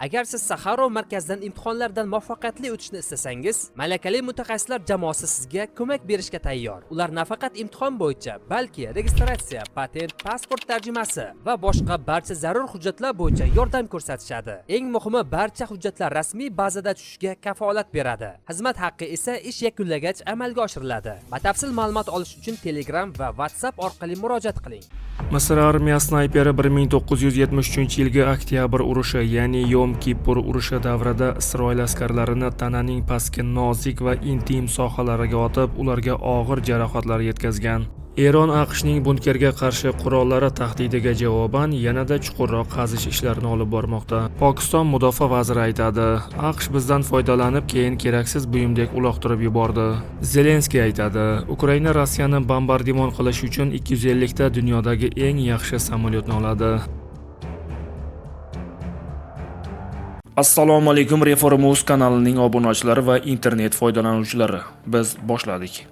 Agar siz Saxarov markazidan imtihonlardan muvaffaqiyatli o'tishni istasangiz, malakali mutaxassislar jamoasi sizga ko'mak berishga tayyor. Ular nafaqat imtihon bo'yicha, balki registratsiya, patent, pasport tarjimasi va boshqa barcha zarur hujjatlar bo'yicha yordam ko'rsatishadi. Eng muhimi, barcha hujjatlar rasmiy bazada tushishiga kafolat beradi. Xizmat haqqi esa ish yakunlagach amalga oshiriladi. Batafsil ma'lumot olish uchun Telegram va WhatsApp orqali murojaat qiling. Misr armiya snayperi 1973-yilgi oktyabr urushi, ya'ni Yom Kippur urushi davrida Isroil askarlarini tananing pastki nozik va intim sohalariga otib, ularga og'ir jarohatlar yetkazgan. Eron AQShning bunkerga qarshi qurollari tahdidiga javoban yanada chuqurroq qazish ishlarini olib bormoqda. Pokiston mudofaa vaziri aytadi: AQSh bizdan foydalanib, keyin keraksiz buyumdek uloqtirib yubordi. Zelenskiy aytadi: Ukraina Rossiyani bombardimon qilish uchun 250 ta dunyodagi eng yaxshi samolyotni oladi. Assalomu alaykum, Reformuz kanalining obunachilari va internet foydalanuvchilari. Biz boshladik.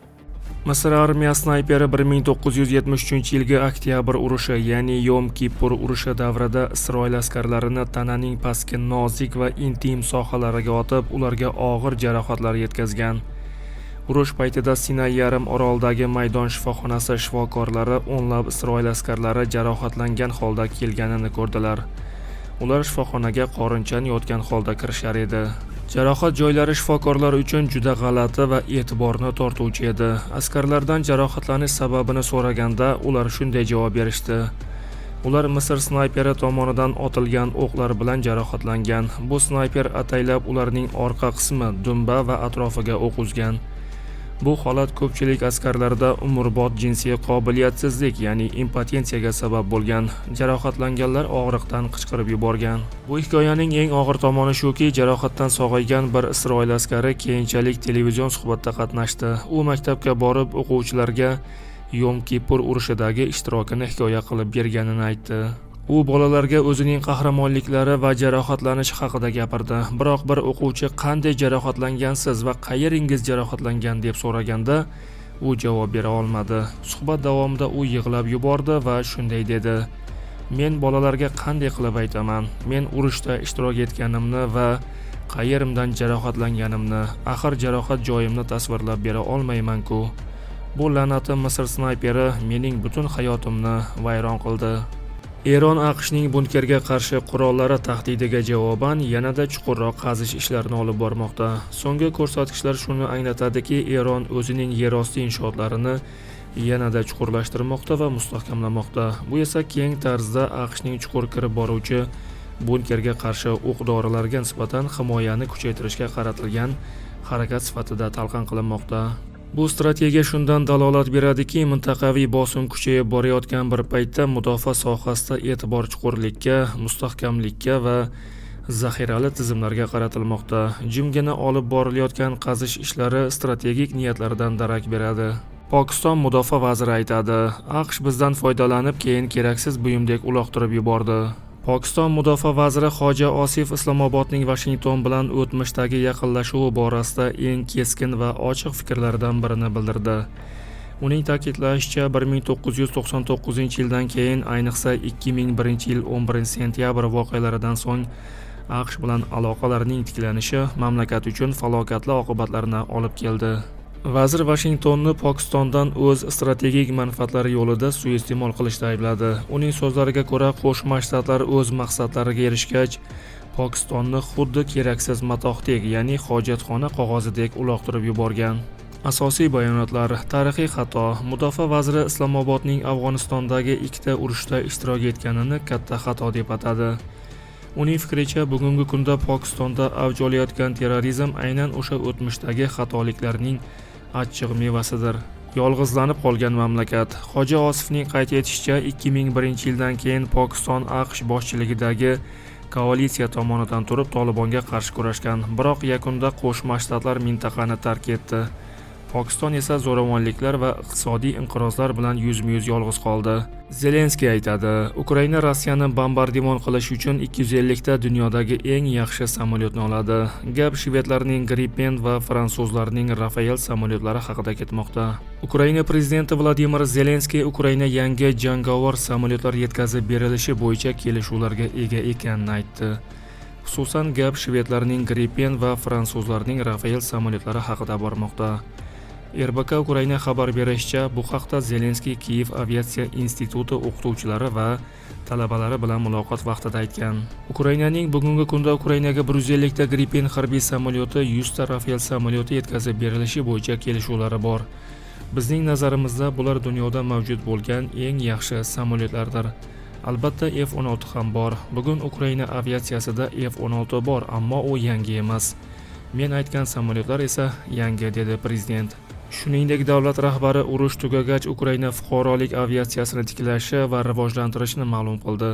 Misr armiya snayperi 1973-yilgi oktyabr urushi, ya'ni Yom Kippur urushi davrida Isroil askarlarini tananing pastki nozik va intim sohalariga otib, ularga og'ir jarohatlar yetkazgan. Urush paytida Sinay yarim orolidagi maydon shifoxonasi shifokorlari o'nlab Isroil askarlari jarohatlangan holda kelganini ko'rdilar. Ular shifoxonaga qorincha yotgan holda kirishar edi. Jarohat joylari shifokorlar uchun juda g'alati va e'tiborni tortuvchi edi. Askarlardan jarohatlanish sababini so'raganda ular shunday javob berishdi: ular Misr snayperi tomonidan otilgan o'qlar bilan jarohatlangan. Bu snayper ataylab ularning orqa qismi, dumba va atrofiga o'q uzgan. Bu holat ko'pchilik askarlarda umrbod jinsiy qobiliyatsizlik, ya'ni impotensiyaga sabab bo'lgan. Jarohatlanganlar og'riqdan qichqirib yuborgan. Bu hikoyaning eng og'ir tomoni shuki, jarohatdan sog'aygan bir Isroil askari keyinchalik televizion suhbatda qatnashdi. U maktabga borib o'quvchilarga Yom Kippur urushidagi ishtirokini hikoya qilib berganini aytdi. U bolalarga o'zining qahramonliklari va jarohatlanishi haqida gapirdi. Biroq bir o'quvchi qanday jarohatlangansiz va qayeringiz jarohatlangan deb so'raganda, u javob bera olmadi. Suhbat davomida u yig'lab yubordi va shunday dedi: "Men bolalarga qanday qilib aytaman? Men urushda ishtirok etganimni va qayerimdan jarohatlanganimni, axir jarohat joyimni tasvirlab bera olmayman-ku. Bu la'nati Misr snayperi mening butun hayotimni vayron qildi." Eron AQShning bunkerga qarshi qurollari tahdidiga javoban yanada chuqurroq qazish ishlarini olib bormoqda. So'nggi ko'rsatkichlar shuni anglatadiki, Eron o'zining yerosti inshootlarini yanada chuqurlashtirmoqda va mustahkamlamoqda. Bu esa keng tarzda AQShning chuqur kirib boruvchi bunkerga qarshi o'q-dorilarga nisbatan himoyani kuchaytirishga qaratilgan harakat sifatida talqin qilinmoqda. Bu strategiya shundan dalolat beradiki, mintaqaviy bosim kuchayib borayotgan bir paytda mudofaa sohasida e'tibor chuqurlikka, mustahkamlikka va zaxirali tizimlarga qaratilmoqda. Jimgina olib borilayotgan qazish ishlari strategik niyatlardan darak beradi. Pokiston mudofaa vaziri aytadi: AQSh bizdan foydalanib, keyin keraksiz buyumdek uloqtirib yubordi. Pokiston mudofaa vaziri Hoji Osif Islomobodning Washington bilan o'tmishdagi yaqinlashuvi borasida eng keskin va ochiq fikrlaridan birini bildirdi. Uning ta'kidlashicha, 1999-yildan keyin, ayniqsa 2001-yil 11-sentyabr voqealaridan so'ng AQSh bilan aloqalarning tiklanishi mamlakat uchun falokatli oqibatlarni olib keldi. Vazir Washingtonni Pokistondan o'z strategik manfaatlari yo'lida suiiste'mol qilishda aybladi. Uning so'zlariga ko'ra, Qo'shma Shtatlar o'z maqsadlariga erishgach, Pokistonni xuddi keraksiz matohdek, ya'ni hojatxona qog'ozidek uloqtirib yuborgan. Asosiy bayonotlar: tarixiy xato. Mudofaa vaziri Islomobodning Afg'onistondagi ikkita urushda ishtirok etganini katta xato deb atadi. Uning fikricha, bugungi kunda Pokistonda avj olayotgan terrorizm aynan o'sha o'tmishdagi xatoliklarning achchiq mevasidir. Yolg'izlanib qolgan mamlakat. Hoji Osifning qayd etishicha, 2001-yildan keyin Pokiston AQSh boshchiligidagi koalitsiya tomonidan turib Tolibonga qarshi kurashgan, biroq yakunda Qo'shma Shtatlar mintaqani tark etdi. Pokiston esa zo'ravonliklar va iqtisodiy inqirozlar bilan yuzma-yuz yolg'iz qoldi. Zelenskiy aytadi: Ukraina Rossiyani bombardimon qilish uchun 250 ta dunyodagi eng yaxshi samolyotni oladi. Gap shvedlarning Gripen va fransuzlarning Rafael samolyotlari haqida ketmoqda. Ukraina prezidenti Vladimir Zelenskiy Ukraina yangi jangovar samolyotlar yetkazib berilishi bo'yicha kelishuvlarga ega ekanini aytdi. Xususan gap shvedlarning Gripen va fransuzlarning Rafael samolyotlari haqida bormoqda. RBK Ukraina xabar berishicha, bu haqda Zelenskiy Kiyev aviatsiya instituti o'qituvchilari va talabalari bilan muloqot vaqtida aytgan. Ukrainaning bugungi kunda Ukrainaga 150 ta Gripen harbiy samolyoti, 100 ta Rafael samolyoti yetkazib berilishi bo'yicha kelishuvlari bor. Bizning nazarimizda bular dunyoda mavjud bo'lgan eng yaxshi samolyotlardir. Albatta F-16 ham bor. Bugun Ukraina aviatsiyasida F-16 bor, ammo u yangi emas. Men aytgan samolyotlar esa yangi, dedi prezident. Shuningdek, davlat rahbari urush tugagach Ukraina fuqarolik aviatsiyasini tiklashi va rivojlantirishni ma'lum qildi.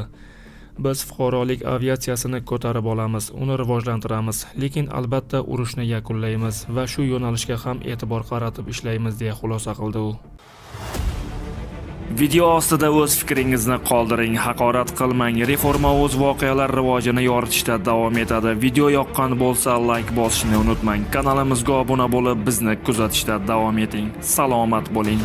Biz fuqarolik aviatsiyasini ko'tarib olamiz, uni rivojlantiramiz, lekin albatta urushni yakunlaymiz va shu yo'nalishga ham e'tibor qaratib ishlaymiz, deya xulosa qildi u. Video ostida o'z fikringizni qoldiring, haqorat qilmang. Reforma o'z voqealar rivojini yoritishda davom etadi. Video yoqqan bo'lsa, like bosishni unutmang. Kanalimizga obuna bo'lib, bizni kuzatishda davom eting. Salomat bo'ling.